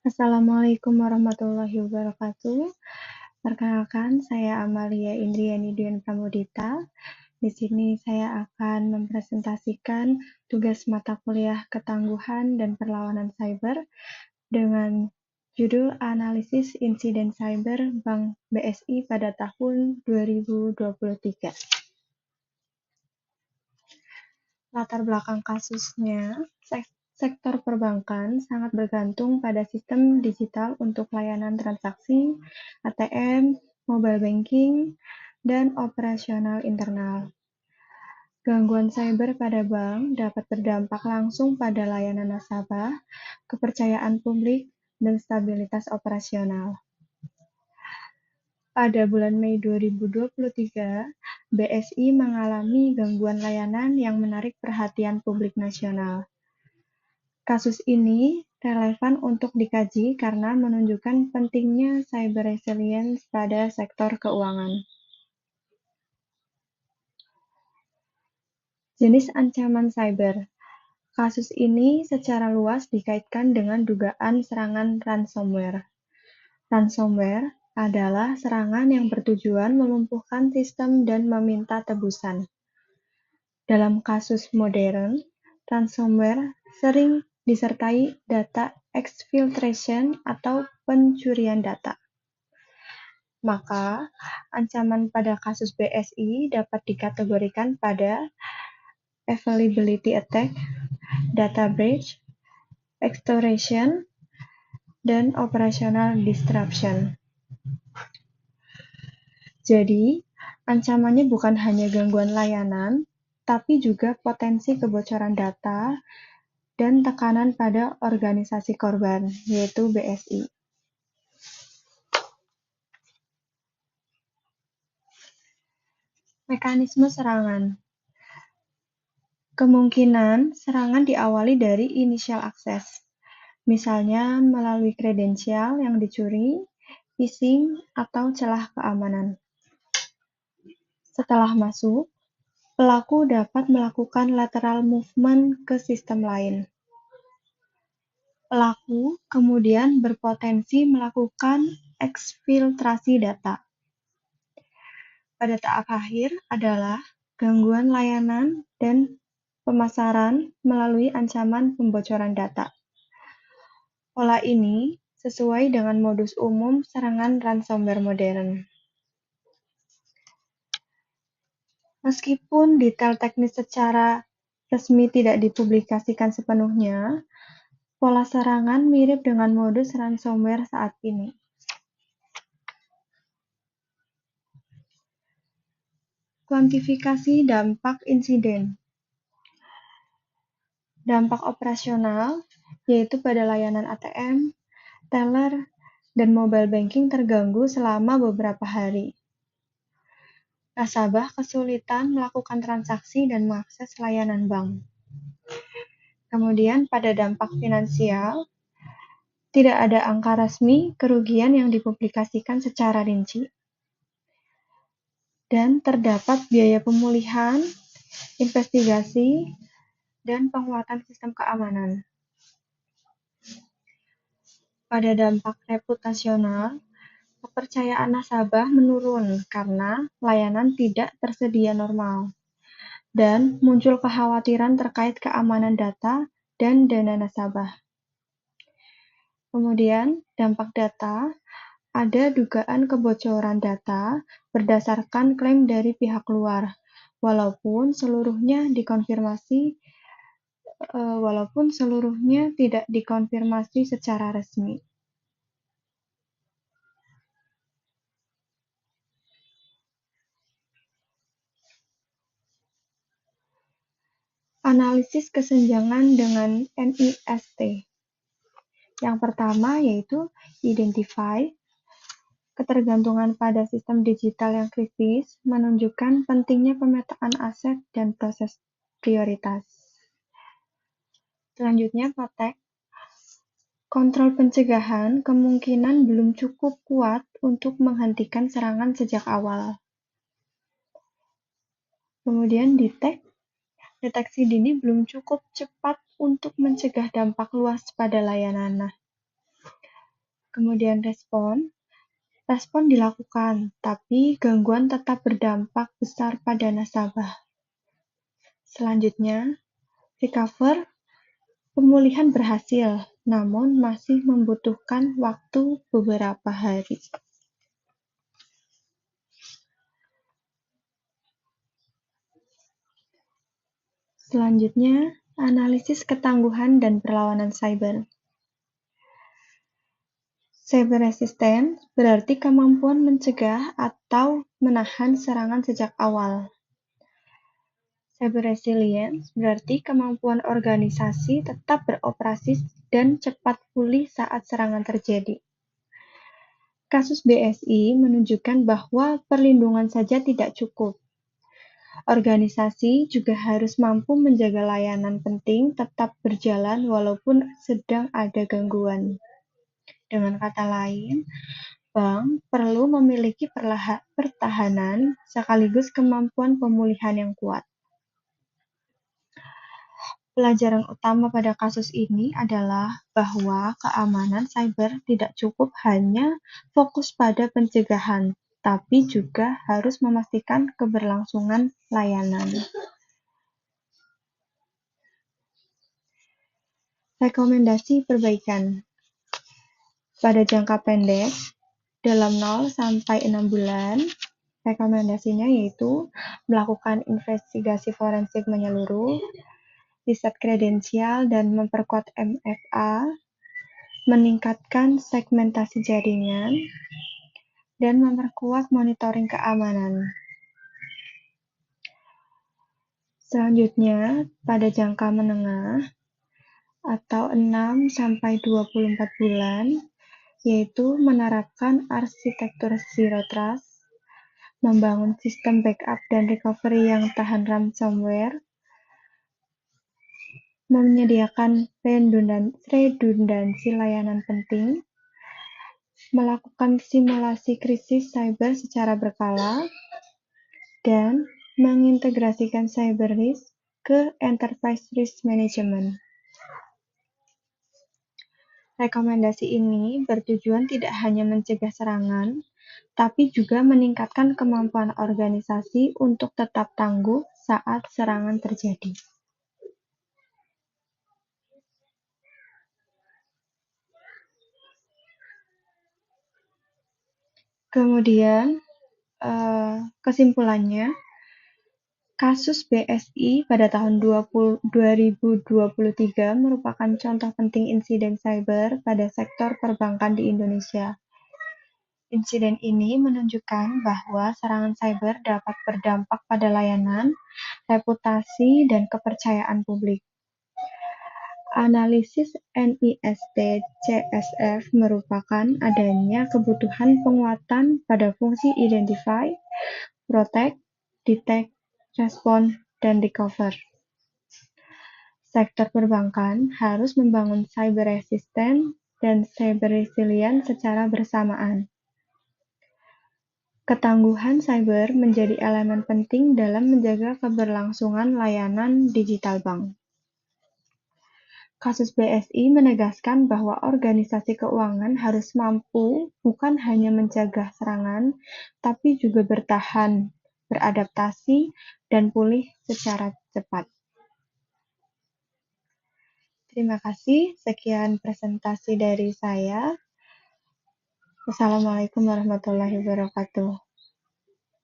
Assalamualaikum warahmatullahi wabarakatuh. Perkenalkan, saya Amalia Indriani Dwi Pramudita. Di sini saya akan mempresentasikan tugas mata kuliah Ketangguhan dan Perlawanan Cyber dengan judul Analisis Insiden Cyber Bank BSI pada tahun 2023. Latar belakang kasusnya, sektor perbankan sangat bergantung pada sistem digital untuk layanan transaksi, ATM, mobile banking, dan operasional internal. Gangguan cyber pada bank dapat berdampak langsung pada layanan nasabah, kepercayaan publik, dan stabilitas operasional. Pada bulan Mei 2023, BSI mengalami gangguan layanan yang menarik perhatian publik nasional. Kasus ini relevan untuk dikaji karena menunjukkan pentingnya cyber resilience pada sektor keuangan. Jenis ancaman cyber. Kasus ini secara luas dikaitkan dengan dugaan serangan ransomware. Ransomware adalah serangan yang bertujuan melumpuhkan sistem dan meminta tebusan. Dalam kasus modern, ransomware sering disertai data exfiltration atau pencurian data. Maka, ancaman pada kasus BSI dapat dikategorikan pada availability attack, data breach, extortion, dan operational disruption. Jadi, ancamannya bukan hanya gangguan layanan, tapi juga potensi kebocoran data dan tekanan pada organisasi korban, yaitu BSI. Mekanisme serangan. Kemungkinan serangan diawali dari initial access, misalnya melalui kredensial yang dicuri, phishing, atau celah keamanan. Setelah masuk, pelaku dapat melakukan lateral movement ke sistem lain. Pelaku kemudian berpotensi melakukan eksfiltrasi data. Pada tahap akhir adalah gangguan layanan dan pemasaran melalui ancaman pembocoran data. Pola ini sesuai dengan modus umum serangan ransomware modern. Meskipun detail teknis secara resmi tidak dipublikasikan sepenuhnya, pola serangan mirip dengan modus ransomware saat ini. Kuantifikasi dampak insiden. Dampak operasional, yaitu pada layanan ATM, teller, dan mobile banking terganggu selama beberapa hari. Nasabah kesulitan melakukan transaksi dan mengakses layanan bank. Kemudian pada dampak finansial, tidak ada angka resmi kerugian yang dipublikasikan secara rinci. Dan terdapat biaya pemulihan, investigasi, dan penguatan sistem keamanan. Pada dampak reputasional, kepercayaan nasabah menurun karena layanan tidak tersedia normal, dan muncul kekhawatiran terkait keamanan data dan dana nasabah. Kemudian, dampak data, ada dugaan kebocoran data berdasarkan klaim dari pihak luar, walaupun seluruhnya tidak dikonfirmasi secara resmi. Analisis kesenjangan dengan NIST. Yang pertama yaitu identify. Ketergantungan pada sistem digital yang kritis menunjukkan pentingnya pemetaan aset dan proses prioritas. Selanjutnya, protect. Kontrol pencegahan kemungkinan belum cukup kuat untuk menghentikan serangan sejak awal. Kemudian, detect. Deteksi dini belum cukup cepat untuk mencegah dampak luas pada layanan. Kemudian respon dilakukan, tapi gangguan tetap berdampak besar pada nasabah. Selanjutnya, recover, pemulihan berhasil, namun masih membutuhkan waktu beberapa hari. Selanjutnya, analisis ketangguhan dan perlawanan cyber. Cyber resistance berarti kemampuan mencegah atau menahan serangan sejak awal. Cyber resilience berarti kemampuan organisasi tetap beroperasi dan cepat pulih saat serangan terjadi. Kasus BSI menunjukkan bahwa perlindungan saja tidak cukup. Organisasi juga harus mampu menjaga layanan penting tetap berjalan walaupun sedang ada gangguan. Dengan kata lain, bank perlu memiliki pertahanan sekaligus kemampuan pemulihan yang kuat. Pelajaran utama pada kasus ini adalah bahwa keamanan cyber tidak cukup hanya fokus pada pencegahan, tapi juga harus memastikan keberlangsungan layanan. Rekomendasi perbaikan. Pada jangka pendek, dalam 0-6 bulan, rekomendasinya yaitu melakukan investigasi forensik menyeluruh, riset kredensial dan memperkuat MFA, meningkatkan segmentasi jaringan, dan memperkuat monitoring keamanan. Selanjutnya, pada jangka menengah atau 6-24 bulan, yaitu menerapkan arsitektur Zero Trust, membangun sistem backup dan recovery yang tahan ransomware, menyediakan redundansi layanan penting, melakukan simulasi krisis cyber secara berkala, dan mengintegrasikan cyber risk ke enterprise risk management. Rekomendasi ini bertujuan tidak hanya mencegah serangan, tapi juga meningkatkan kemampuan organisasi untuk tetap tangguh saat serangan terjadi. Kemudian, kesimpulannya, kasus BSI pada tahun 2023 merupakan contoh penting insiden cyber pada sektor perbankan di Indonesia. Insiden ini menunjukkan bahwa serangan cyber dapat berdampak pada layanan, reputasi, dan kepercayaan publik. Analisis NIST CSF merupakan adanya kebutuhan penguatan pada fungsi identify, protect, detect, respond, dan recover. Sektor perbankan harus membangun cyber resistant dan cyber resilient secara bersamaan. Ketangguhan cyber menjadi elemen penting dalam menjaga keberlangsungan layanan digital bank. Kasus BSI menegaskan bahwa organisasi keuangan harus mampu bukan hanya mencegah serangan, tapi juga bertahan, beradaptasi, dan pulih secara cepat. Terima kasih, sekian presentasi dari saya. Wassalamualaikum warahmatullahi wabarakatuh.